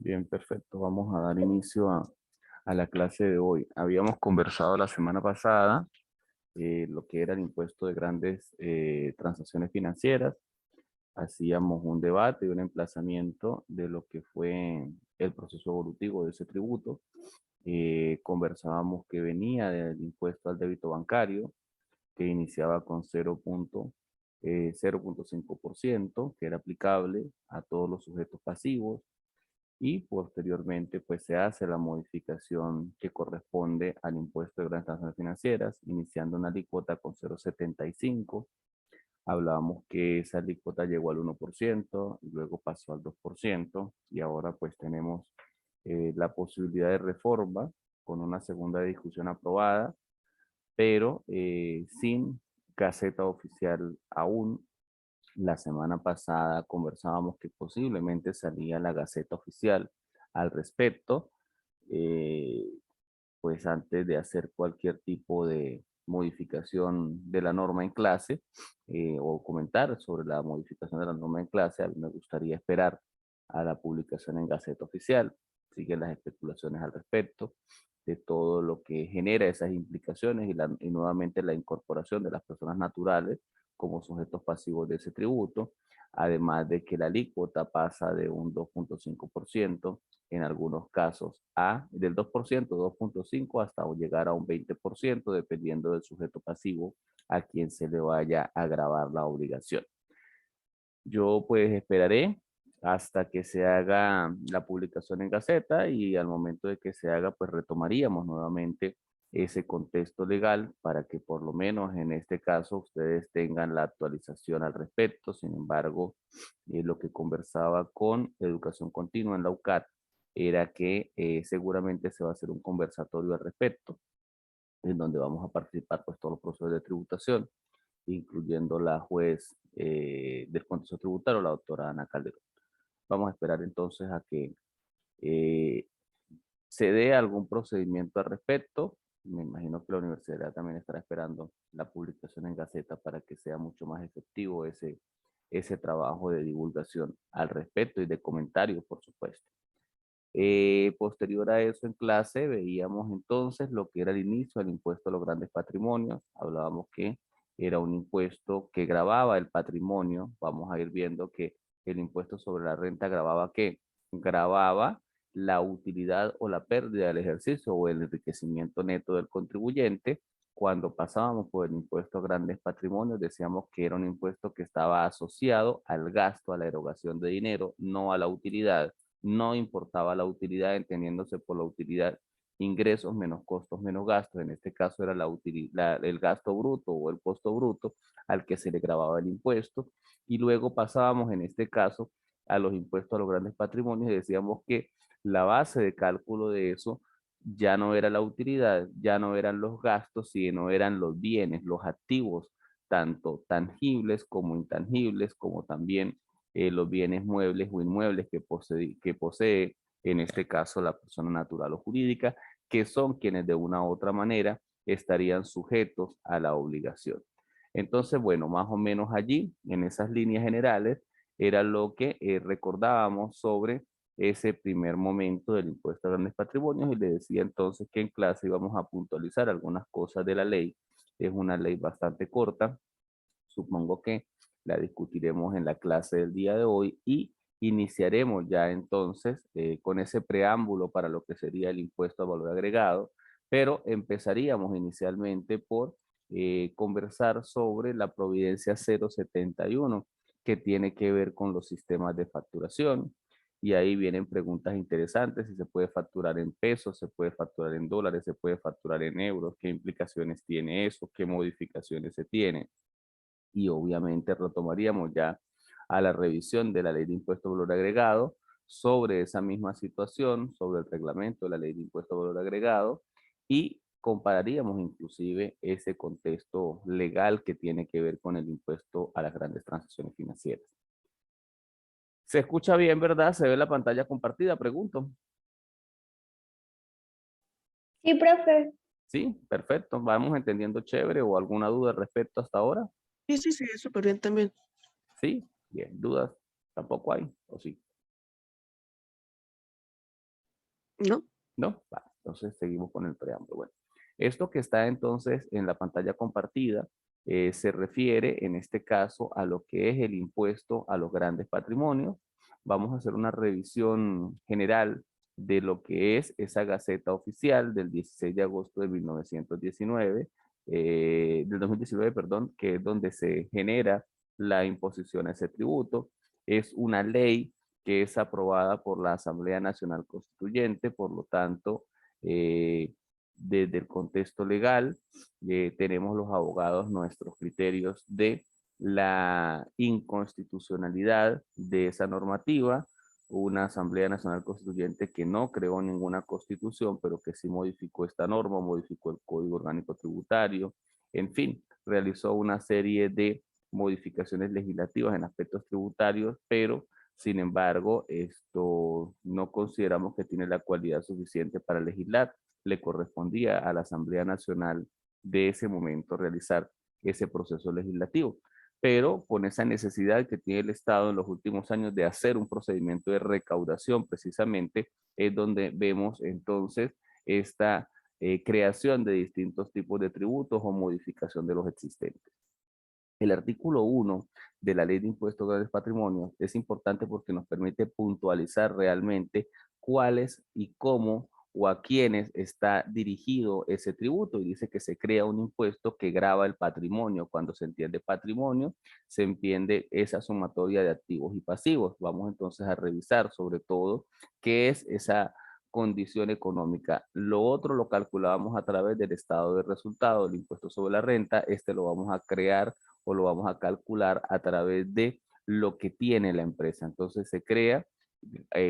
Bien, perfecto. Vamos a dar inicio a la clase de hoy. Habíamos conversado la semana pasada lo que era el impuesto de grandes transacciones financieras. Hacíamos un debate y un emplazamiento de lo que fue el proceso evolutivo de ese tributo. Conversábamos que venía del impuesto al débito bancario, que iniciaba con 0.5%, que era aplicable a todos los sujetos pasivos y posteriormente pues se hace la modificación que corresponde al impuesto de grandes transacciones financieras, iniciando una alícuota con 0.75. Hablábamos que esa alícuota llegó al 1% y luego pasó al 2% y ahora pues tenemos la posibilidad de reforma con una segunda discusión aprobada, pero sin gaceta oficial aún. La semana pasada conversábamos que posiblemente salía la Gaceta Oficial al respecto, eh, pues antes de hacer cualquier tipo de modificación de la norma en clase o comentar sobre la modificación de la norma en clase, a mí me gustaría esperar a la publicación en Gaceta Oficial. Siguen las especulaciones al respecto de todo lo que genera esas implicaciones y nuevamente la incorporación de las personas naturales como sujetos pasivos de ese tributo, además de que la alícuota pasa de un 2.5% en algunos casos del 2%, 2.5% hasta llegar a un 20%, dependiendo del sujeto pasivo a quien se le vaya a gravar la obligación. Yo pues esperaré hasta que se haga la publicación en Gaceta y al momento de que se haga pues retomaríamos nuevamente ese contexto legal para que por lo menos en este caso ustedes tengan la actualización al respecto. Sin embargo, lo que conversaba con Educación Continua en la UCAT era que seguramente se va a hacer un conversatorio al respecto, en donde vamos a participar pues todos los profesores de tributación, incluyendo la juez del contexto tributario, la doctora Ana Calderón. Vamos a esperar entonces a que eh, se dé algún procedimiento al respecto. Me imagino que la universidad también estará esperando la publicación en Gaceta para que sea mucho más efectivo ese trabajo de divulgación al respecto y de comentarios, por supuesto. Posterior a eso en clase veíamos entonces lo que era el inicio del impuesto a los grandes patrimonios. Hablábamos que era un impuesto que gravaba el patrimonio. Vamos a ir viendo que el impuesto sobre la renta gravaba ¿qué? Gravaba la utilidad o la pérdida del ejercicio o el enriquecimiento neto del contribuyente. Cuando pasábamos por el impuesto a grandes patrimonios, decíamos que era un impuesto que estaba asociado al gasto, a la erogación de dinero, no a la utilidad. No importaba la utilidad, entendiéndose por la utilidad ingresos menos costos menos gastos. En este caso era el gasto bruto o el costo bruto al que se le grababa el impuesto. Y luego pasábamos en este caso a los impuestos a los grandes patrimonios y decíamos que la base de cálculo de eso ya no era la utilidad, ya no eran los gastos, sino eran los bienes, los activos, tanto tangibles como intangibles, como también los bienes muebles o inmuebles que posee, en este caso, la persona natural o jurídica, que son quienes de una u otra manera estarían sujetos a la obligación. Entonces, bueno, más o menos allí, en esas líneas generales, era lo que recordábamos sobre ese primer momento del impuesto a grandes patrimonios y le decía entonces que en clase íbamos a puntualizar algunas cosas de la ley. Es una ley bastante corta, supongo que la discutiremos en la clase del día de hoy y iniciaremos ya entonces con ese preámbulo para lo que sería el impuesto al valor agregado, pero empezaríamos inicialmente por conversar sobre la Providencia 071, que tiene que ver con los sistemas de facturación. Y ahí vienen preguntas interesantes, si se puede facturar en pesos, se puede facturar en dólares, se puede facturar en euros, qué implicaciones tiene eso, qué modificaciones se tienen y obviamente retomaríamos ya a la revisión de la ley de impuesto al valor agregado sobre esa misma situación, sobre el reglamento de la ley de impuesto al valor agregado y compararíamos inclusive ese contexto legal que tiene que ver con el impuesto a las grandes transacciones financieras. ¿Se escucha bien, verdad? ¿Se ve la pantalla compartida? Pregunto. Sí, profe. Sí, perfecto. Vamos entendiendo chévere o alguna duda al respecto hasta ahora. Sí, sí, sí, súper bien también. Sí, bien, dudas tampoco hay, o sí. ¿No? ¿No? Va, entonces seguimos con el preámbulo. Bueno, esto que está entonces en la pantalla compartida se refiere en este caso a lo que es el impuesto a los grandes patrimonios. Vamos a hacer una revisión general de lo que es esa Gaceta Oficial del 16 de agosto de 1919, del 2019, perdón, que es donde se genera la imposición a ese tributo. Es una ley que es aprobada por la Asamblea Nacional Constituyente, por lo tanto, desde el contexto legal, tenemos los abogados nuestros criterios de la inconstitucionalidad de esa normativa, una Asamblea Nacional Constituyente que no creó ninguna constitución, pero que sí modificó esta norma, modificó el Código Orgánico Tributario, en fin, realizó una serie de modificaciones legislativas en aspectos tributarios, pero sin embargo, esto no consideramos que tiene la cualidad suficiente para legislar. Le correspondía a la Asamblea Nacional de ese momento realizar ese proceso legislativo. Pero con esa necesidad que tiene el Estado en los últimos años de hacer un procedimiento de recaudación, precisamente, es donde vemos entonces esta creación de distintos tipos de tributos o modificación de los existentes. El artículo 1 de la Ley de Impuestos a Grandes Patrimonios es importante porque nos permite puntualizar realmente cuáles y cómo o a quiénes está dirigido ese tributo, y dice que se crea un impuesto que grava el patrimonio. Cuando se entiende patrimonio, se entiende esa sumatoria de activos y pasivos. Vamos entonces a revisar sobre todo qué es esa condición económica. Lo otro lo calculábamos a través del estado de resultado, del impuesto sobre la renta. Este lo vamos a crear o lo vamos a calcular a través de lo que tiene la empresa. Entonces se crea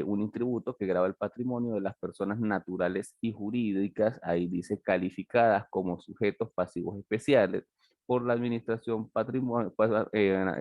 un tributo que grava el patrimonio de las personas naturales y jurídicas, ahí dice calificadas como sujetos pasivos especiales por la Administración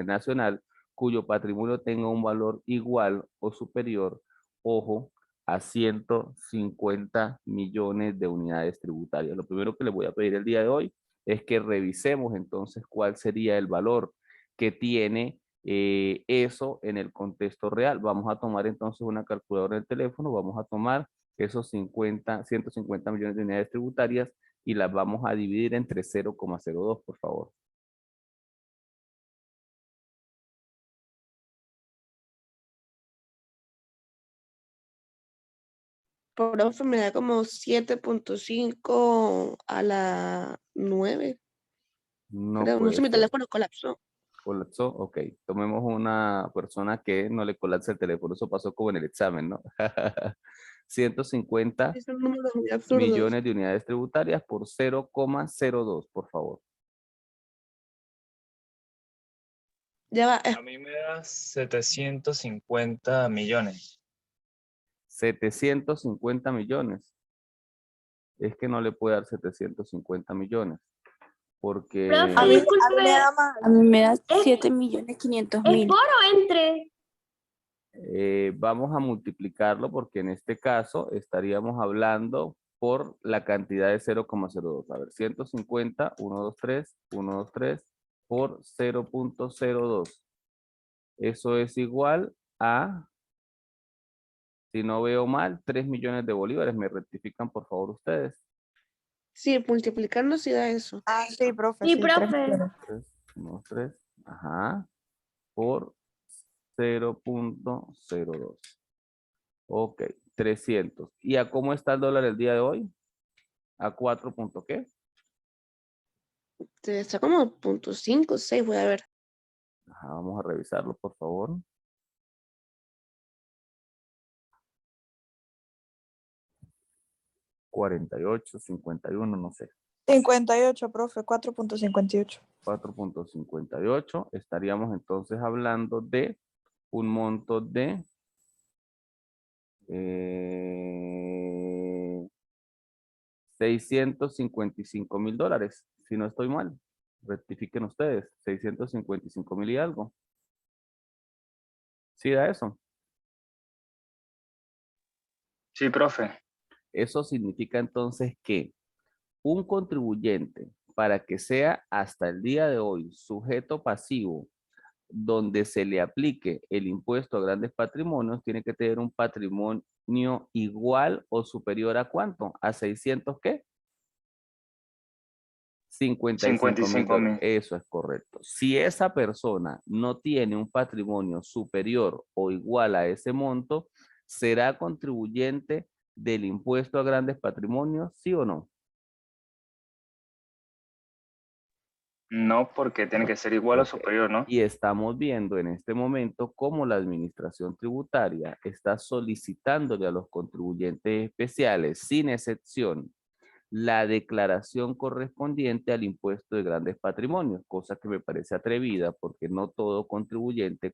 Nacional, cuyo patrimonio tenga un valor igual o superior, ojo, a 150 millones de unidades tributarias. Lo primero que les voy a pedir el día de hoy es que revisemos entonces cuál sería el valor que tiene eso en el contexto real. Vamos a tomar entonces una calculadora del teléfono, vamos a tomar esos 150 millones de unidades tributarias y las vamos a dividir entre 0,02, por favor. Profe, me da como 7.5 a la 9. No Creo, no sé, puede mi ser. teléfono colapsó. ¿Colapsó? Ok. Tomemos una persona que no le colapse el teléfono. Eso pasó como en el examen, ¿no? 150 Es un número muy absurdo. millones de unidades tributarias por 0,02, por favor. Ya va, A mí me da 750 millones. 750 millones. Es que no le puede dar 750 millones. Porque Profe, A mí me disculpe, da más. A mí me da ¿es 7.500.000. por o entre? vamos a multiplicarlo porque en este caso estaríamos hablando por la cantidad de 0,02. A ver, 150, 123, 123 por 0,02. Eso es igual a, si no veo mal, 3 millones de bolívares. ¿Me rectifican por favor ustedes? sí, multiplicarlo sí da eso. Ah, sí, profe, Sí, sí, 3 profe. millones. 3, 1, 3, ajá, por 0,02. Ok, 300. ¿Y a cómo está el dólar el día de hoy? ¿A 4 punto qué? Está como 0.5, 6, voy a ver. Ajá, vamos a revisarlo, por favor. $48, 51, no sé. 58, profe, 4.58. 4,58. Estaríamos entonces hablando de un monto de $655,000, si no estoy mal. Rectifiquen ustedes, 655,000 y algo. ¿Sí da eso? Sí, profe. Eso significa entonces que un contribuyente, para que sea hasta el día de hoy sujeto pasivo donde se le aplique el impuesto a grandes patrimonios tiene que tener un patrimonio igual o superior ¿a cuánto? ¿A 600 qué? 55.000 dólares. 55.000. Eso es correcto. Si esa persona no tiene un patrimonio superior o igual a ese monto, ¿será contribuyente del impuesto a grandes patrimonios? ¿Sí o no? No, porque tiene que ser igual o Ok. superior, ¿no? Y estamos viendo en este momento cómo la administración tributaria está solicitándole a los contribuyentes especiales, sin excepción, la declaración correspondiente al impuesto de grandes patrimonios, cosa que me parece atrevida porque no todo contribuyente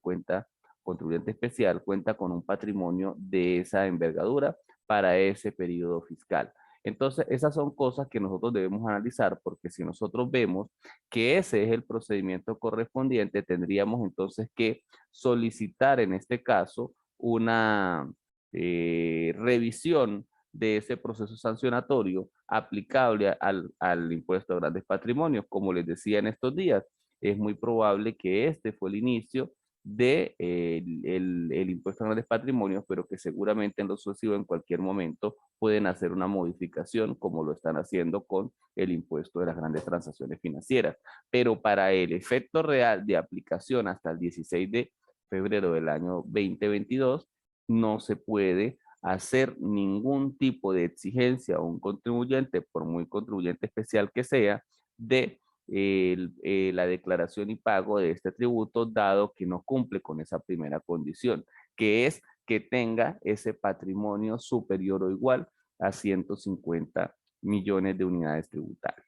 especial cuenta con un patrimonio de esa envergadura para ese periodo fiscal. Entonces, esas son cosas que nosotros debemos analizar porque si nosotros vemos que ese es el procedimiento correspondiente, tendríamos entonces que solicitar en este caso una revisión de ese proceso sancionatorio aplicable al impuesto a grandes patrimonios. Como les decía en estos días, es muy probable que este fue el inicio de el impuesto a grandes patrimonios, pero que seguramente en lo sucesivo en cualquier momento pueden hacer una modificación como lo están haciendo con el impuesto de las grandes transacciones financieras. Pero para el efecto real de aplicación hasta el 16 de febrero del año 2022, no se puede hacer ningún tipo de exigencia a un contribuyente, por muy contribuyente especial que sea, de la declaración y pago de este tributo, dado que no cumple con esa primera condición, que es que tenga ese patrimonio superior o igual a 150 millones de unidades tributarias.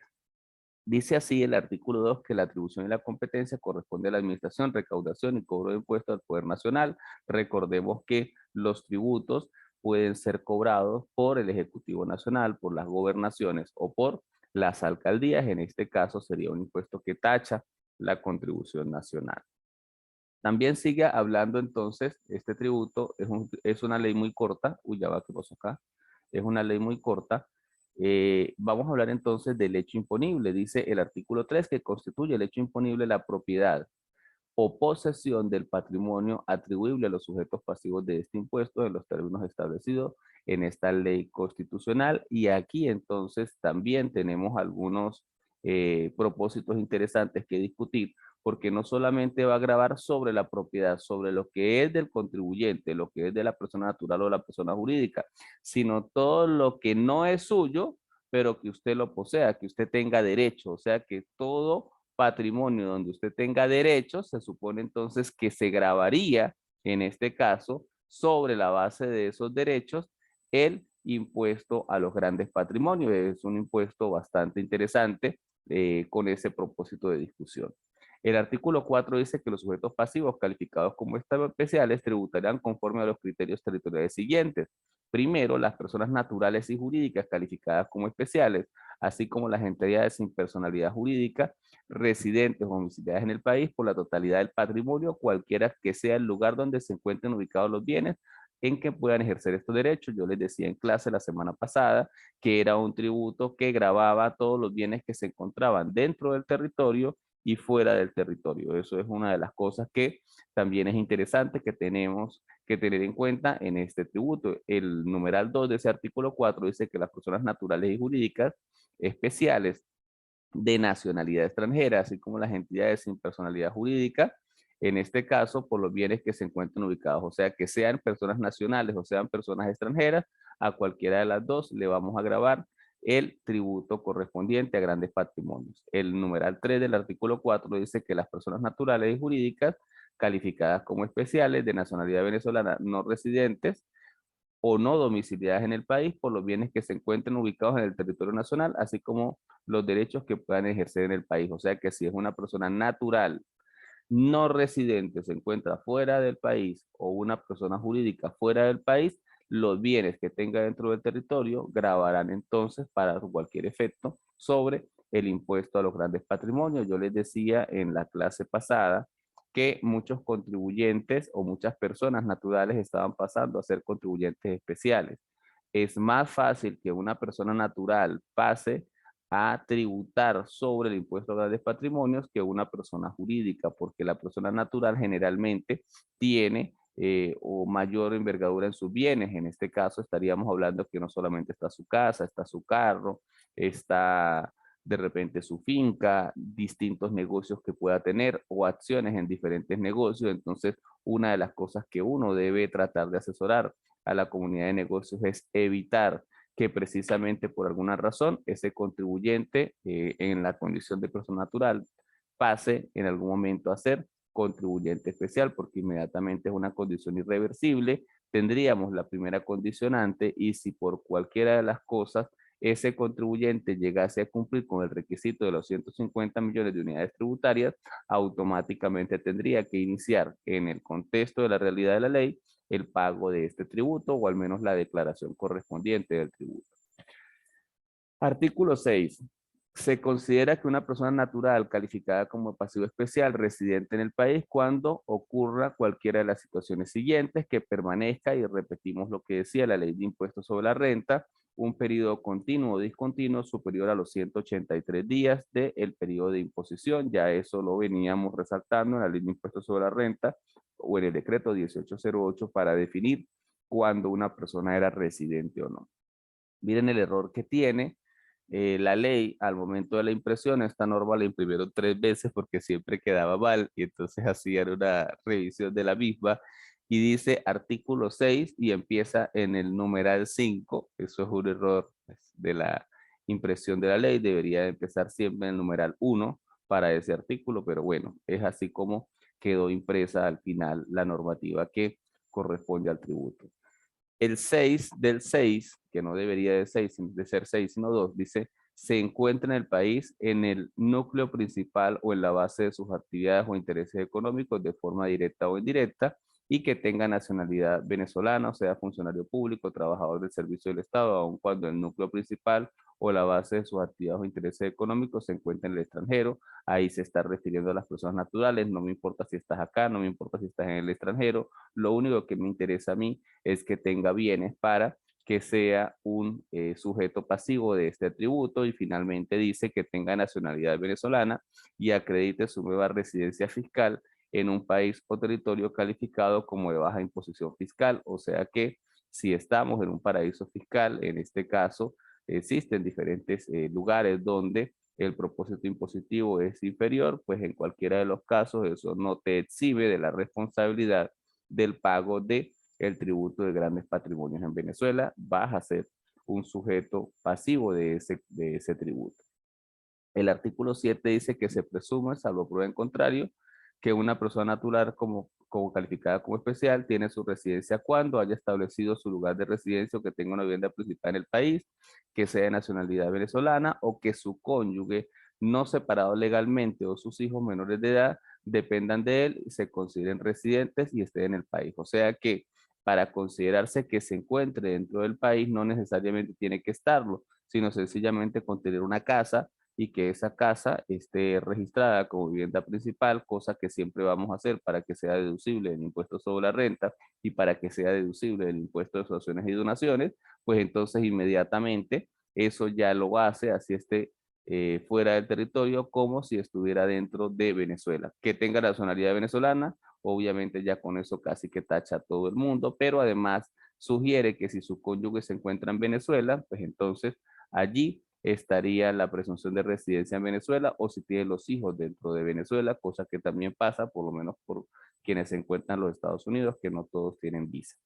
Dice así el artículo 2 que la atribución y la competencia corresponde a la administración, recaudación y cobro de impuestos al Poder Nacional. Recordemos que los tributos pueden ser cobrados por el Ejecutivo Nacional, por las gobernaciones o por las alcaldías. En este caso sería un impuesto que tacha la contribución nacional. También sigue hablando entonces, este tributo es una ley muy corta. Uy, ya va, ¿qué pasó acá? Es una ley muy corta. Vamos a hablar entonces del hecho imponible. Dice el artículo 3 que constituye el hecho imponible la propiedad o posesión del patrimonio atribuible a los sujetos pasivos de este impuesto en los términos establecidos en esta ley constitucional. Y aquí entonces también tenemos algunos propósitos interesantes que discutir, porque no solamente va a gravar sobre la propiedad, sobre lo que es del contribuyente, lo que es de la persona natural o la persona jurídica, sino todo lo que no es suyo, pero que usted lo posea, que usted tenga derecho, o sea que todo patrimonio donde usted tenga derechos, se supone entonces que se grabaría, en este caso, sobre la base de esos derechos, el impuesto a los grandes patrimonios. Es un impuesto bastante interesante con ese propósito de discusión. El artículo 4 dice que los sujetos pasivos calificados como especiales tributarán conforme a los criterios territoriales siguientes. Primero, las personas naturales y jurídicas calificadas como especiales, así como las entidades sin personalidad jurídica, residentes o domiciliadas en el país por la totalidad del patrimonio, cualquiera que sea el lugar donde se encuentren ubicados los bienes en que puedan ejercer estos derechos. Yo les decía en clase la semana pasada que era un tributo que gravaba todos los bienes que se encontraban dentro del territorio y fuera del territorio. Eso es una de las cosas que también es interesante que tenemos que tener en cuenta en este tributo. El numeral 2 de ese artículo 4 dice que las personas naturales y jurídicas especiales de nacionalidad extranjera, así como las entidades sin personalidad jurídica, en este caso por los bienes que se encuentren ubicados, o sea que sean personas nacionales o sean personas extranjeras, a cualquiera de las dos le vamos a gravar el tributo correspondiente a grandes patrimonios. El numeral 3 del artículo 4 dice que las personas naturales y jurídicas calificadas como especiales de nacionalidad venezolana no residentes o no domiciliadas en el país por los bienes que se encuentren ubicados en el territorio nacional, así como los derechos que puedan ejercer en el país. O sea que si es una persona natural no residente se encuentra fuera del país o una persona jurídica fuera del país, los bienes que tenga dentro del territorio gravarán entonces para cualquier efecto sobre el impuesto a los grandes patrimonios. Yo les decía en la clase pasada que muchos contribuyentes o muchas personas naturales estaban pasando a ser contribuyentes especiales. Es más fácil que una persona natural pase a tributar sobre el impuesto a grandes patrimonios que una persona jurídica, porque la persona natural generalmente tiene o mayor envergadura en sus bienes. En este caso estaríamos hablando que no solamente está su casa, está su carro, está de repente su finca, distintos negocios que pueda tener o acciones en diferentes negocios. Entonces, una de las cosas que uno debe tratar de asesorar a la comunidad de negocios es evitar que precisamente por alguna razón ese contribuyente en la condición de persona natural pase en algún momento a ser contribuyente especial, porque inmediatamente es una condición irreversible. Tendríamos la primera condicionante y si por cualquiera de las cosas ese contribuyente llegase a cumplir con el requisito de los 150 millones de unidades tributarias, automáticamente tendría que iniciar en el contexto de la realidad de la ley el pago de este tributo o al menos la declaración correspondiente del tributo. Artículo 6. Se considera que una persona natural calificada como pasivo especial residente en el país cuando ocurra cualquiera de las situaciones siguientes, que permanezca, y repetimos lo que decía la ley de impuestos sobre la renta, un periodo continuo o discontinuo superior a los 183 días del periodo de imposición. Ya eso lo veníamos resaltando en la ley de impuestos sobre la renta o en el decreto 1808 para definir cuándo una persona era residente o no. Miren el error que tiene la ley al momento de la impresión. Esta norma la imprimieron 3 veces porque siempre quedaba mal y entonces hacían una revisión de la misma y dice artículo 6 y empieza en el numeral 5. Eso es un error de la impresión de la ley. Debería empezar siempre en el numeral 1 para ese artículo, pero bueno, es así como quedó impresa al final la normativa que corresponde al tributo. El 6 del 6, que no debería de ser 6, sino 2, dice, se encuentra en el país en el núcleo principal o en la base de sus actividades o intereses económicos de forma directa o indirecta y que tenga nacionalidad venezolana, o sea, funcionario público, trabajador del servicio del Estado, aun cuando el núcleo principal o la base de sus actividades o intereses económicos se encuentra en el extranjero. Ahí se está refiriendo a las personas naturales. No me importa si estás acá, no me importa si estás en el extranjero. Lo único que me interesa a mí es que tenga bienes para que sea un sujeto pasivo de este tributo, y finalmente dice que tenga nacionalidad venezolana y acredite su nueva residencia fiscal en un país o territorio calificado como de baja imposición fiscal. O sea que si estamos en un paraíso fiscal, en este caso, existen diferentes lugares donde el propósito impositivo es inferior, pues en cualquiera de los casos eso no te exime de la responsabilidad del pago de el tributo de grandes patrimonios en Venezuela. Vas a ser un sujeto pasivo de ese tributo. El artículo 7 dice que se presume, salvo prueba en contrario, que una persona natural como calificada como especial tiene su residencia cuando haya establecido su lugar de residencia o que tenga una vivienda principal en el país, que sea de nacionalidad venezolana o que su cónyuge no separado legalmente o sus hijos menores de edad dependan de él y se consideren residentes y estén en el país. O sea que para considerarse que se encuentre dentro del país no necesariamente tiene que estarlo, sino sencillamente con tener una casa y que esa casa esté registrada como vivienda principal, cosa que siempre vamos a hacer para que sea deducible del impuesto sobre la renta y para que sea deducible del impuesto de sucesiones y donaciones, pues entonces inmediatamente eso ya lo hace, así esté fuera del territorio, como si estuviera dentro de Venezuela. Que tenga nacionalidad venezolana, obviamente ya con eso casi que tacha a todo el mundo, pero además sugiere que si su cónyuge se encuentra en Venezuela, pues entonces allí estaría la presunción de residencia en Venezuela, o si tiene los hijos dentro de Venezuela, cosa que también pasa por lo menos por quienes se encuentran en los Estados Unidos, que no todos tienen visa.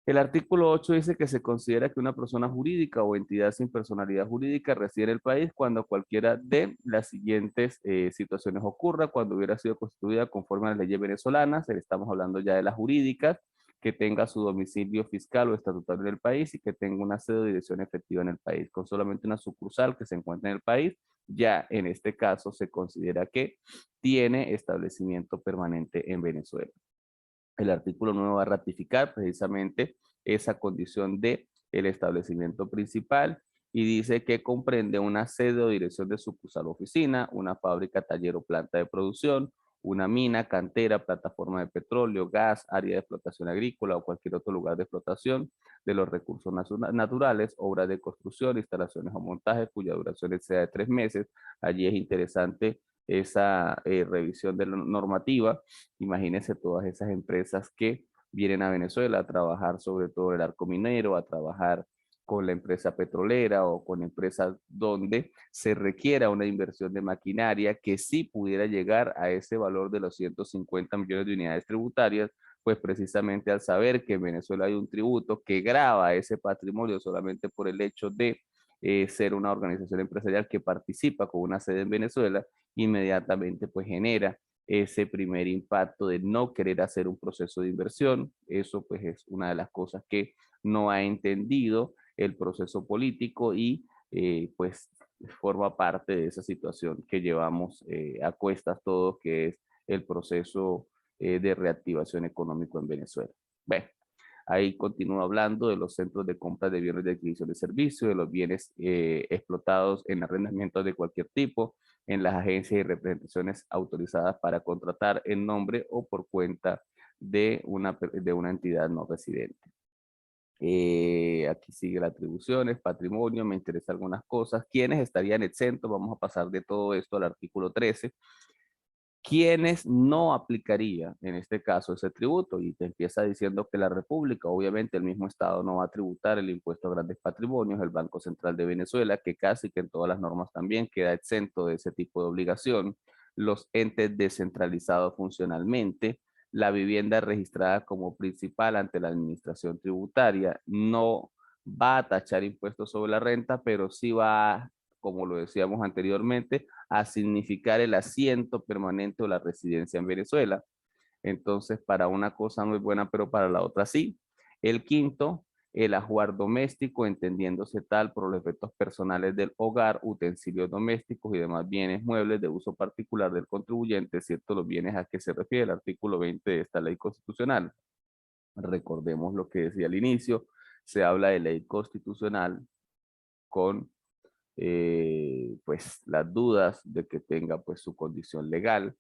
El artículo 8 dice que se considera que una persona jurídica o entidad sin personalidad jurídica reside en el país cuando cualquiera de las siguientes situaciones ocurra: cuando hubiera sido constituida conforme a las leyes venezolanas, estamos hablando ya de las jurídicas, que tenga su domicilio fiscal o estatutario en el país y que tenga una sede de dirección efectiva en el país. Con solamente una sucursal que se encuentre en el país, ya en este caso se considera que tiene establecimiento permanente en Venezuela. El artículo 9 va a ratificar precisamente esa condición de el establecimiento principal y dice que comprende una sede o dirección de sucursal o oficina, una fábrica, taller o planta de producción, una mina, cantera, plataforma de petróleo, gas, área de explotación agrícola o cualquier otro lugar de explotación de los recursos naturales, obras de construcción, instalaciones o montajes cuya duración sea de 3 meses. Allí es interesante esa revisión de la normativa. Imagínense todas esas empresas que vienen a Venezuela a trabajar sobre todo el arco minero, a trabajar con la empresa petrolera o con empresas donde se requiera una inversión de maquinaria que sí pudiera llegar a ese valor de los 150 millones de unidades tributarias, pues precisamente al saber que en Venezuela hay un tributo que grava ese patrimonio solamente por el hecho de ser una organización empresarial que participa con una sede en Venezuela, inmediatamente pues genera ese primer impacto de no querer hacer un proceso de inversión. Eso pues es una de las cosas que no ha entendido el proceso político y pues forma parte de esa situación que llevamos a cuestas todos, que es el proceso de reactivación económico en Venezuela. Bueno, ahí continúa hablando de los centros de compra de bienes de adquisición de servicios, de los bienes explotados en arrendamientos de cualquier tipo, en las agencias y representaciones autorizadas para contratar en nombre o por cuenta de una entidad no residente. Aquí sigue las atribuciones, patrimonio, me interesan algunas cosas. ¿Quiénes estarían exentos? Vamos a pasar de todo esto al artículo 13. ¿Quiénes no aplicaría en este caso ese tributo? Y te empieza diciendo que la República, obviamente el mismo Estado no va a tributar el impuesto a grandes patrimonios, el Banco Central de Venezuela, que casi que en todas las normas también queda exento de ese tipo de obligación, los entes descentralizados funcionalmente, la vivienda registrada como principal ante la administración tributaria, no va a tachar impuestos sobre la renta, pero sí va, como lo decíamos anteriormente, a significar el asiento permanente o la residencia en Venezuela. Entonces, para una cosa no es buena, pero para la otra sí. El quinto, el ajuar doméstico, entendiéndose tal por los efectos personales del hogar, utensilios domésticos y demás bienes muebles de uso particular del contribuyente, ¿cierto? Los bienes a que se refiere el artículo 20 de esta ley constitucional. Recordemos lo que decía al inicio, se habla de ley constitucional con pues las dudas de que tenga pues su condición legal.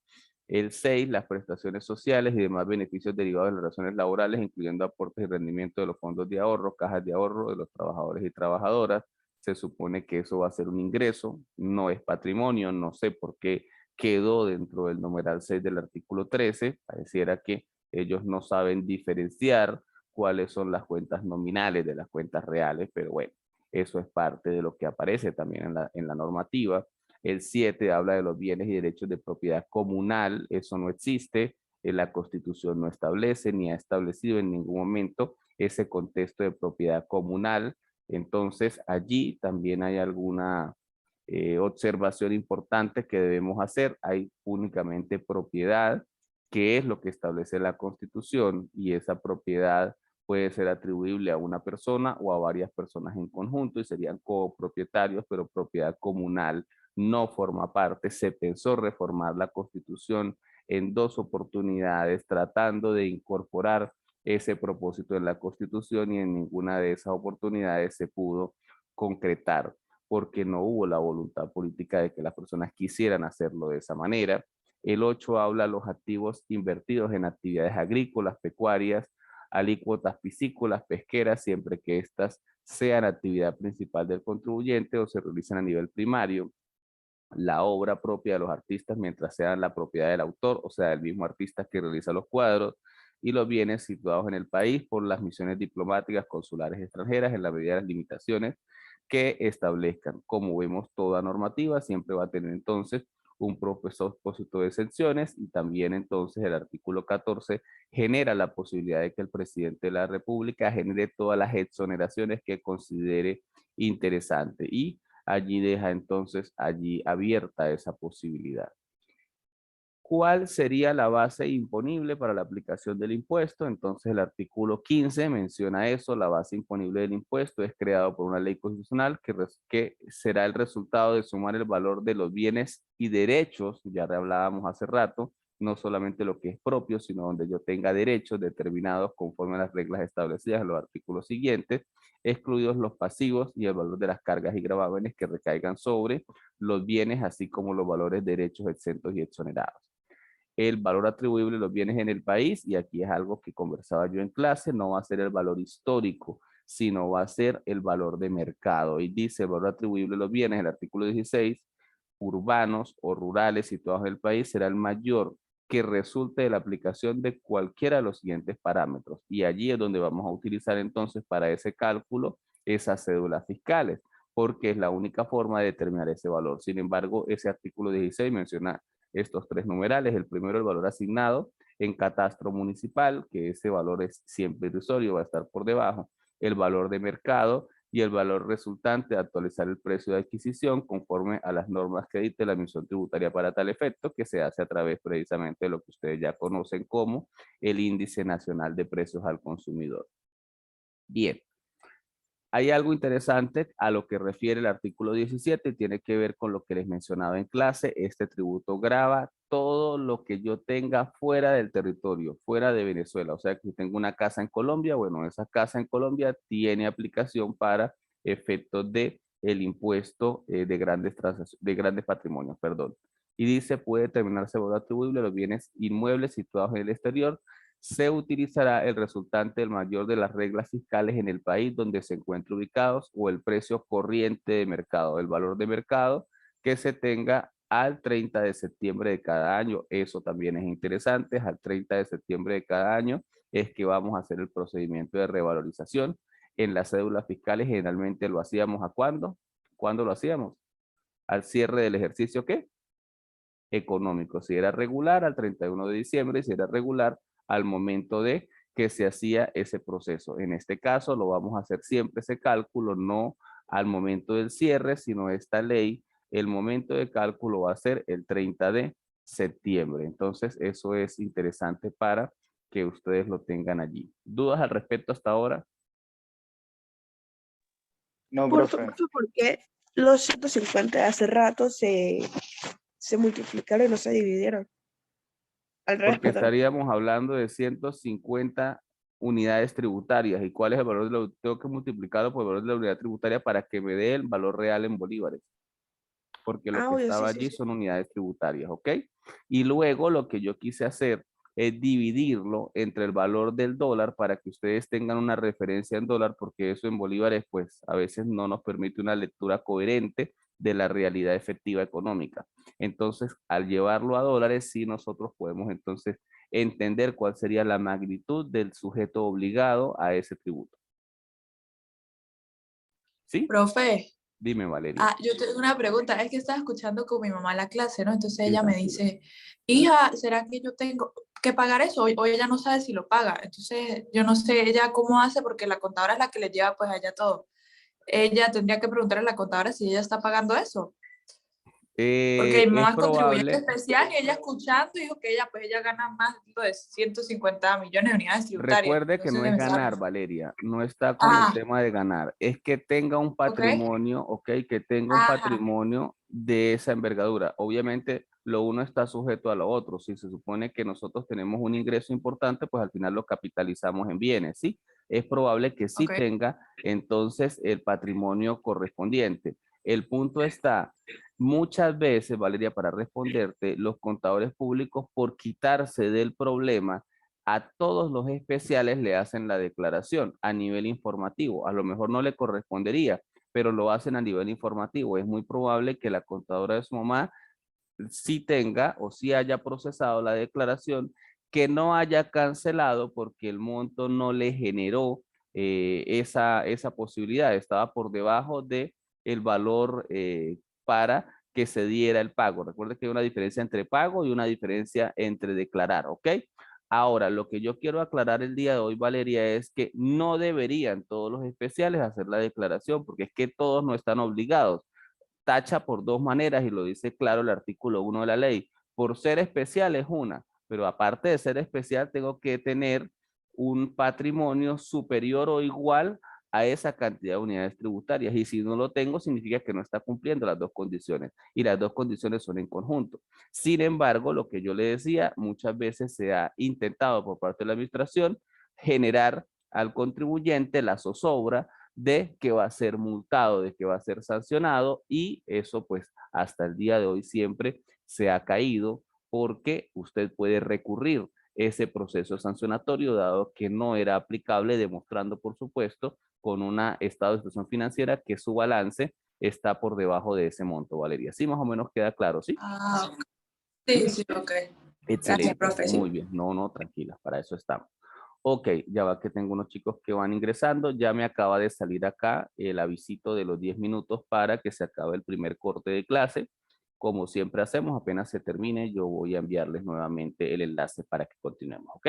El 6, las prestaciones sociales y demás beneficios derivados de las relaciones laborales, incluyendo aportes y rendimiento de los fondos de ahorro, cajas de ahorro de los trabajadores y trabajadoras. Se supone que eso va a ser un ingreso, no es patrimonio, no sé por qué quedó dentro del numeral 6 del artículo 13. Pareciera que ellos no saben diferenciar cuáles son las cuentas nominales de las cuentas reales, pero bueno, eso es parte de lo que aparece también en la normativa. El 7 habla de los bienes y derechos de propiedad comunal. Eso no existe. La Constitución no establece ni ha establecido en ningún momento ese contexto de propiedad comunal. Entonces, allí también hay alguna observación importante que debemos hacer. Hay únicamente propiedad, que es lo que establece la Constitución, y esa propiedad puede ser atribuible a una persona o a varias personas en conjunto y serían copropietarios, pero propiedad comunal no forma parte. Se pensó reformar la Constitución en 2 oportunidades tratando de incorporar ese propósito en la Constitución y en ninguna de esas oportunidades se pudo concretar porque no hubo la voluntad política de que las personas quisieran hacerlo de esa manera. El 8 habla de los activos invertidos en actividades agrícolas, pecuarias, alícuotas piscícolas, pesqueras, siempre que éstas sean actividad principal del contribuyente o se realicen a nivel primario. La obra propia de los artistas mientras sean la propiedad del autor, o sea, el mismo artista que realiza los cuadros, y los bienes situados en el país por las misiones diplomáticas, consulares extranjeras en la medida de las limitaciones que establezcan. Como vemos, toda normativa siempre va a tener entonces un propósito de exenciones y también entonces el artículo 14 genera la posibilidad de que el presidente de la República genere todas las exoneraciones que considere interesante y allí deja entonces allí abierta esa posibilidad. ¿Cuál sería la base imponible para la aplicación del impuesto? Entonces el artículo 15 menciona eso, la base imponible del impuesto es creado por una ley constitucional que será el resultado de sumar el valor de los bienes y derechos, ya hablábamos hace rato, no solamente lo que es propio, sino donde yo tenga derechos determinados conforme a las reglas establecidas en los artículos siguientes, excluidos los pasivos y el valor de las cargas y gravámenes que recaigan sobre los bienes, así como los valores, derechos exentos y exonerados. el valor atribuible de los bienes en el país, y aquí es algo que conversaba yo en clase, no va a ser el valor histórico, sino va a ser el valor de mercado. Y dice el valor atribuible de los bienes, el artículo 16, urbanos o rurales situados en el país será el mayor que resulte de la aplicación de cualquiera de los siguientes parámetros. Y allí es donde vamos a utilizar entonces para ese cálculo esas cédulas fiscales, porque es la única forma de determinar ese valor. Sin embargo, ese artículo 16 menciona estos tres numerales. El primero, el valor asignado en catastro municipal, que ese valor es siempre irrisorio, va a estar por debajo. El valor de mercado y el valor resultante de actualizar el precio de adquisición conforme a las normas que dicte la emisión tributaria para tal efecto, que se hace a través precisamente de lo que ustedes ya conocen como el Índice Nacional de Precios al Consumidor. Bien. Hay algo interesante a lo que refiere el artículo 17 y tiene que ver con lo que les mencionaba en clase. Este tributo grava todo lo que yo tenga fuera del territorio, fuera de Venezuela. O sea, que si tengo una casa en Colombia, bueno, esa casa en Colombia tiene aplicación para efectos de el impuesto de grandes patrimonios, perdón. Y dice, puede determinarse valor atribuible a los bienes inmuebles situados en el exterior. Se utilizará el resultante del mayor de las reglas fiscales en el país donde se encuentren ubicados o el precio corriente de mercado, el valor de mercado que se tenga al 30 de septiembre de cada año. Eso también es interesante. Al 30 de septiembre de cada año es que vamos a hacer el procedimiento de revalorización. En las cédulas fiscales generalmente lo hacíamos ¿a cuándo? ¿Cuándo lo hacíamos? Al cierre del ejercicio, ¿qué? Económico. Si era regular, al 31 de diciembre, si era regular, al momento de que se hacía ese proceso. En este caso, lo vamos a hacer siempre ese cálculo, no al momento del cierre, sino esta ley, el momento de cálculo va a ser el 30 de septiembre. Entonces, eso es interesante para que ustedes lo tengan allí. ¿Dudas al respecto hasta ahora? No, Por profe. ¿por qué los 150 de hace rato se multiplicaron y no se dividieron? Al revés, Porque perdón. estaríamos hablando de 150 unidades tributarias. ¿Y cuál es el valor de la? Tengo que multiplicarlo por el valor de la unidad tributaria para que me dé el valor real en bolívares. Porque lo Ah, que obvio, estaba sí, sí, allí sí. son unidades tributarias, ¿ok? Y luego lo que yo quise hacer es dividirlo entre el valor del dólar para que ustedes tengan una referencia en dólar, porque eso en bolívares, pues a veces no nos permite una lectura coherente de la realidad efectiva económica. Entonces, al llevarlo a dólares, sí nosotros podemos entonces entender cuál sería la magnitud del sujeto obligado a ese tributo. ¿Sí? Profe, Dime, Valeria. yo tengo una pregunta. Es que estaba escuchando con mi mamá la clase, ¿no? Entonces Sí, ella me tranquilo. dice, hija, ¿será que yo tengo que pagar eso? O ella no sabe si lo paga. Entonces yo no sé ella cómo hace porque la contadora es la que le lleva pues allá todo. Ella tendría que preguntarle a la contadora si ella está pagando eso. Porque mi Es mamá es contribuyente probable. especial y ella escuchando dijo que ella gana más de 150 millones de unidades tributarias. Recuerde que Entonces no es me estaba ganar, pensando, Valeria. No está con el ah, tema de ganar. Es que tenga un ok, patrimonio, ok, que tenga un ajá, patrimonio de esa envergadura. Obviamente, lo uno está sujeto a lo otro. Si se supone que nosotros tenemos un ingreso importante, pues al final lo capitalizamos en bienes, ¿sí? Es probable que sí ok. tenga entonces el patrimonio correspondiente. El punto está, muchas veces, Valeria, para responderte, los contadores públicos, por quitarse del problema, a todos los especiales le hacen la declaración a nivel informativo. A lo mejor no le correspondería, pero lo hacen a nivel informativo. Es muy probable que la contadora de su mamá sí tenga o sí haya procesado la declaración, que no haya cancelado porque el monto no le generó esa posibilidad. Estaba por debajo de el valor para que se diera el pago. Recuerde que hay una diferencia entre pago y una diferencia entre declarar, ¿ok? Ahora, lo que yo quiero aclarar el día de hoy, Valeria, es que no deberían todos los especiales hacer la declaración, porque es que todos no están obligados. Tacha por dos maneras y lo dice claro el artículo 1 de la ley. Por ser especial es una, pero aparte de ser especial tengo que tener un patrimonio superior o igual a esa cantidad de unidades tributarias, y si no lo tengo significa que no está cumpliendo las dos condiciones, y las dos condiciones son en conjunto. Sin embargo, lo que yo le decía, muchas veces se ha intentado por parte de la administración generar al contribuyente la zozobra de que va a ser multado, de que va a ser sancionado, y eso pues hasta el día de hoy siempre se ha caído porque usted puede recurrir ese proceso sancionatorio dado que no era aplicable, demostrando, por supuesto, con un estado de situación financiera que su balance está por debajo de ese monto, Valeria. Sí, más o menos queda claro, ¿sí? Ah, ok. Sí, sí, ok. Excelente, profe, sí. muy bien. No, tranquila, para eso estamos. Ok, ya va que tengo unos chicos que van ingresando. Ya me acaba de salir acá el avisito de los 10 minutos para que se acabe el primer corte de clase. Como siempre hacemos, apenas se termine, yo voy a enviarles nuevamente el enlace para que continuemos, ¿ok?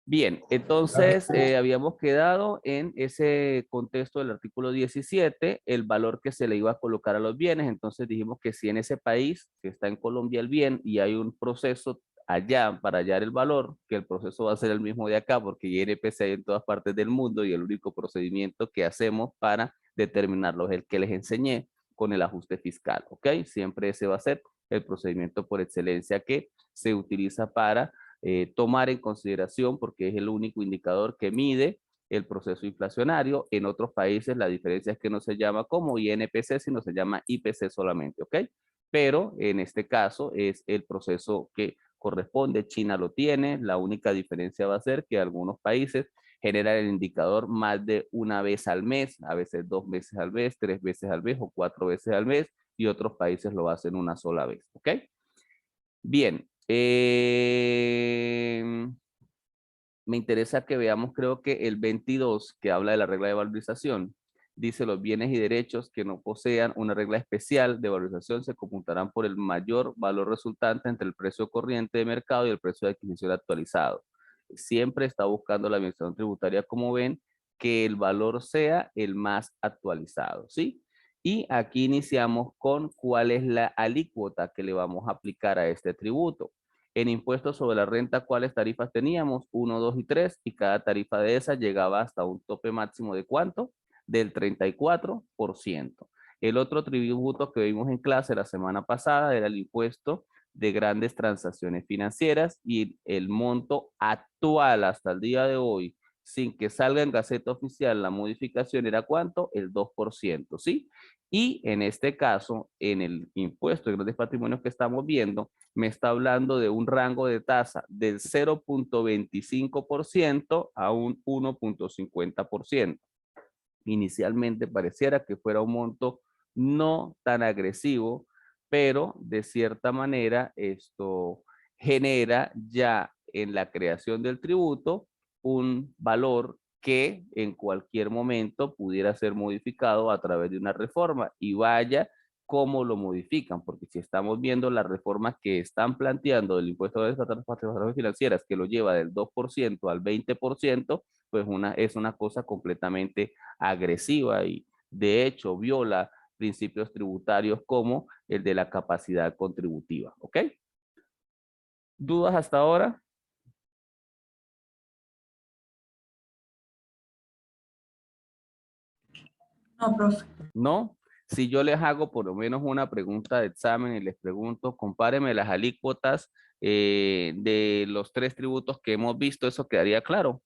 Bien, entonces habíamos quedado en ese contexto del artículo 17, el valor que se le iba a colocar a los bienes. Entonces dijimos que si en ese país, que está en Colombia el bien, y hay un proceso allá para hallar el valor, que el proceso va a ser el mismo de acá, porque INPC hay en todas partes del mundo y el único procedimiento que hacemos para determinarlo es el que les enseñé con el ajuste fiscal, ¿ok? Siempre ese va a ser el procedimiento por excelencia que se utiliza para tomar en consideración porque es el único indicador que mide el proceso inflacionario. En otros países la diferencia es que no se llama como INPC, sino se llama IPC solamente, ¿ok? Pero en este caso es el proceso que corresponde, China lo tiene, la única diferencia va a ser que algunos países generan el indicador más de una vez al mes, a veces 2 veces al mes, 3 veces al mes o 4 veces al mes, y otros países lo hacen una sola vez, ¿ok? Bien, me interesa que veamos, creo que el 22, que habla de la regla de valorización, dice los bienes y derechos que no posean una regla especial de valorización se computarán por el mayor valor resultante entre el precio corriente de mercado y el precio de adquisición actualizado. Siempre está buscando la administración tributaria, como ven, que el valor sea el más actualizado, ¿sí? Y aquí iniciamos con cuál es la alícuota que le vamos a aplicar a este tributo. En impuestos sobre la renta, ¿cuáles tarifas teníamos? 1, 2 y 3, y cada tarifa de esas llegaba hasta un tope máximo de ¿cuánto? Del 34%. El otro tributo que vimos en clase la semana pasada era el impuesto de grandes transacciones financieras, y el monto actual hasta el día de hoy, sin que salga en Gaceta Oficial la modificación, era ¿cuánto? El 2%, ¿sí? Y en este caso, en el impuesto de grandes patrimonios que estamos viendo, me está hablando de un rango de tasa del 0.25% a un 1.50%. Inicialmente pareciera que fuera un monto no tan agresivo, pero de cierta manera esto genera ya en la creación del tributo un valor que en cualquier momento pudiera ser modificado a través de una reforma, y vaya cómo lo modifican, porque si estamos viendo las reformas que están planteando del impuesto de las transacciones financieras, que lo lleva del 2% al 20%, pues es una cosa completamente agresiva y de hecho viola principios tributarios como el de la capacidad contributiva, ¿ok? ¿Dudas hasta ahora? No, profe. ¿No? Si yo les hago por lo menos una pregunta de examen y les pregunto, compáreme las alícuotas de los 3 tributos que hemos visto, ¿eso quedaría claro?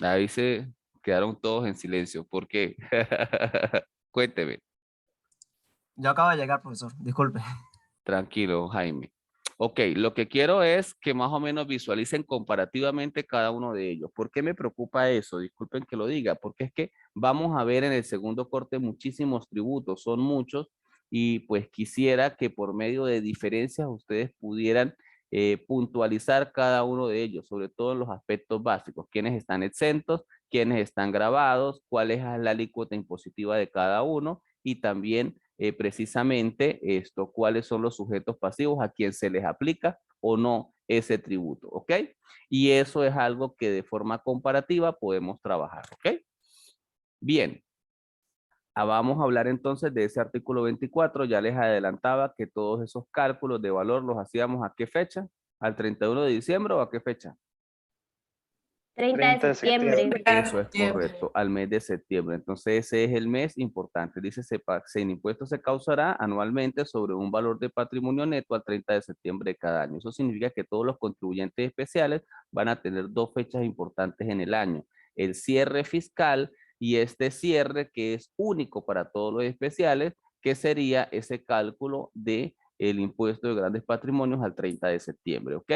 Ahí se quedaron todos en silencio. ¿Por qué? Cuénteme. Yo acabo de llegar, profesor. Disculpe. Tranquilo, Jaime. Ok, lo que quiero es que más o menos visualicen comparativamente cada uno de ellos. ¿Por qué me preocupa eso? Disculpen que lo diga, porque es que vamos a ver en el segundo corte muchísimos tributos, son muchos, y pues quisiera que por medio de diferencias ustedes pudieran puntualizar cada uno de ellos, sobre todo en los aspectos básicos, quiénes están exentos, quiénes están gravados, cuál es la alícuota impositiva de cada uno, y también precisamente esto, cuáles son los sujetos pasivos a quien se les aplica o no ese tributo, ¿ok? Y eso es algo que de forma comparativa podemos trabajar, ¿ok? Bien, vamos a hablar entonces de ese artículo 24. Ya les adelantaba que todos esos cálculos de valor los hacíamos ¿a qué fecha? ¿Al 31 de diciembre o a qué fecha? 30 de septiembre. Eso es correcto, al mes de septiembre. Entonces ese es el mes importante. Dice, el impuesto se causará anualmente sobre un valor de patrimonio neto al 30 de septiembre de cada año. Eso significa que todos los contribuyentes especiales van a tener 2 fechas importantes en el año. El cierre fiscal y este cierre que es único para todos los especiales, que sería ese cálculo de el impuesto de grandes patrimonios al 30 de septiembre, ¿ok?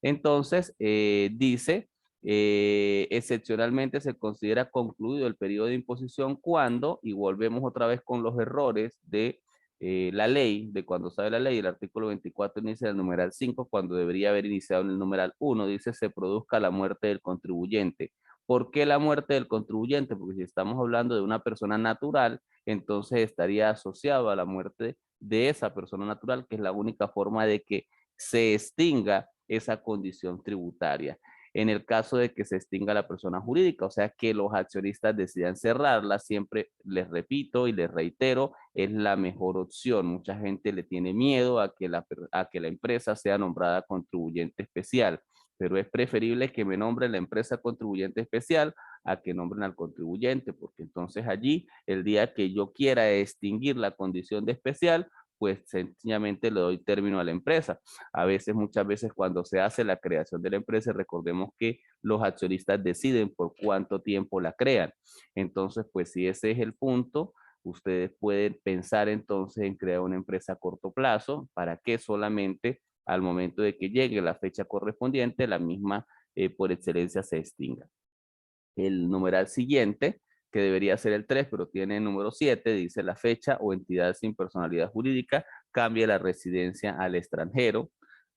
Entonces, dice, excepcionalmente se considera concluido el periodo de imposición cuando, y volvemos otra vez con los errores de la ley, de cuando sale la ley, el artículo 24 inicia el numeral 5, cuando debería haber iniciado en el numeral 1, dice se produzca la muerte del contribuyente. ¿Por qué la muerte del contribuyente? Porque si estamos hablando de una persona natural, entonces estaría asociado a la muerte de esa persona natural, que es la única forma de que se extinga esa condición tributaria. En el caso de que se extinga la persona jurídica, o sea que los accionistas decidan cerrarla, siempre les repito y les reitero, es la mejor opción. Mucha gente le tiene miedo a que la empresa sea nombrada contribuyente especial, pero es preferible que me nombren la empresa contribuyente especial a que nombren al contribuyente, porque entonces allí, el día que yo quiera extinguir la condición de especial, pues sencillamente le doy término a la empresa. A veces, muchas veces cuando se hace la creación de la empresa, recordemos que los accionistas deciden por cuánto tiempo la crean. Entonces, pues si ese es el punto, ustedes pueden pensar entonces en crear una empresa a corto plazo para que solamente al momento de que llegue la fecha correspondiente, la misma por excelencia se extinga. El numeral siguiente, que debería ser el 3, pero tiene el número 7, dice la fecha o entidad sin personalidad jurídica cambia la residencia al extranjero,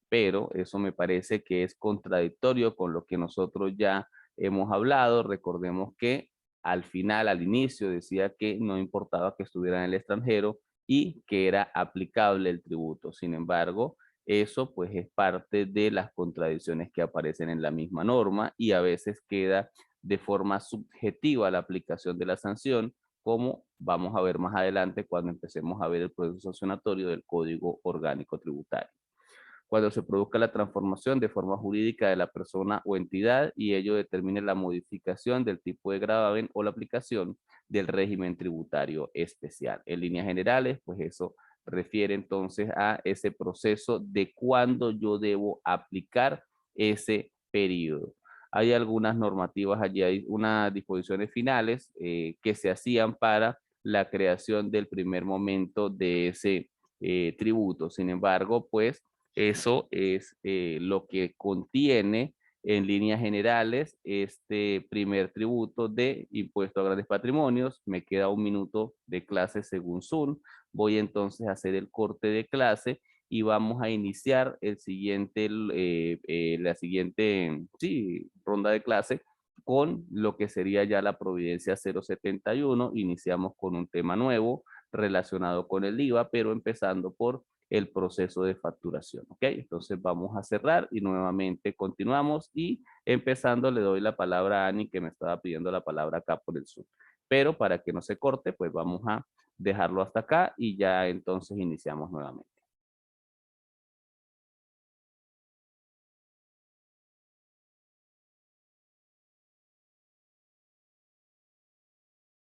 pero eso me parece que es contradictorio con lo que nosotros ya hemos hablado. Recordemos que al final, al inicio, decía que no importaba que estuviera en el extranjero y que era aplicable el tributo. Sin embargo, eso pues es parte de las contradicciones que aparecen en la misma norma y a veces queda de forma subjetiva la aplicación de la sanción, como vamos a ver más adelante cuando empecemos a ver el proceso sancionatorio del Código Orgánico Tributario. Cuando se produzca la transformación de forma jurídica de la persona o entidad y ello determine la modificación del tipo de gravamen o la aplicación del régimen tributario especial. En líneas generales, pues eso refiere entonces a ese proceso de cuándo yo debo aplicar ese periodo. Hay algunas normativas allí, hay unas disposiciones finales que se hacían para la creación del primer momento de ese tributo. Sin embargo, pues eso es lo que contiene en líneas generales este primer tributo de impuesto a grandes patrimonios. Me queda 1 minuto de clase según Zoom. Voy entonces a hacer el corte de clase y vamos a iniciar la siguiente ronda de clase con lo que sería ya la Providencia 071. Iniciamos con un tema nuevo relacionado con el IVA, pero empezando por el proceso de facturación, ¿ok? Entonces vamos a cerrar y nuevamente continuamos y empezando le doy la palabra a Ani que me estaba pidiendo la palabra acá por el Zoom. Pero para que no se corte, pues vamos a dejarlo hasta acá y ya entonces iniciamos nuevamente.